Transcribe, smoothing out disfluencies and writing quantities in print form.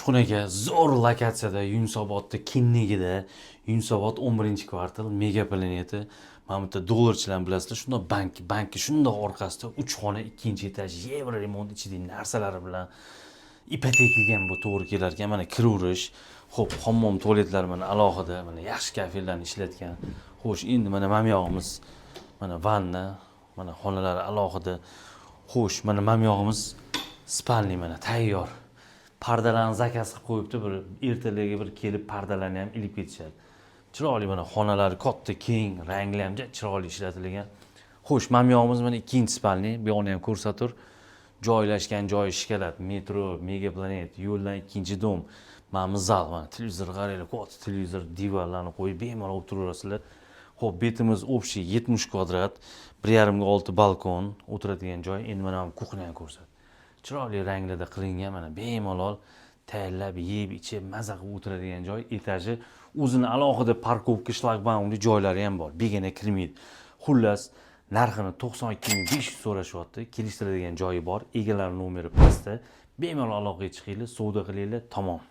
Xunaga zo'r lokatsiyada Yunusobodda Kinnigida, Yunusobod 11-kvartal Mega Planeta. Mana bu yerda dollarchilar bilasizlar, shunda banki shunda orqasida 3 xona 2-etaj yevro remont ichidagi narsalari bilan ipotekaga bu to'g'ri kelar ekan. Mana kiraverish, xo'p, hammom tualetlar mana alohida, mana yaxshi kafellarni ishlatgan. Xo'sh, endi mana mamyog'imiz, mana vanna, mana xonalari alohida. Xo'sh, mana mamyog'imiz spalni mana tayyor. Pardalarni zakaz qilib qo'yibdi, bir ertaligi bir kelib pardalarni ham ilib ketishadi. Chiroyli mana xonalari katta, keng, rangli ham chiroyli ishlatilgan. Xo'sh, mamyog'imiz mana 2-spalni, bu yoqni ham ko'rsatur. Joylashgan joyi shkalat, metro, Mega Planet, yo'ldan 2-dom. Mana zal, mana televizor qaranglar, katta televizor, divanlarni qo'yib bemalol o'tiraverasizlar. Xo'p, betimiz общий 70 kvadrat, 1,5 ga 6 balkon, o'tiradigan joy. Endi mana kuxnyani ko'rsat. Chiroyli ranglarda qilingan, mana bemalol tayyorlab, yeb, ichib, maza qilib o'tiradigan joy. Etaji o'zini alohida parkovka shlagbaumli joylari ham bor. Begona kirmaydi. Xullas, narxini 92.500 so'rashyapti. Kelishtiradigan joyi bor. Egalar nomeri pastda. Bemalol aloqaga chiqinglar, savdo qilinglar, tamom.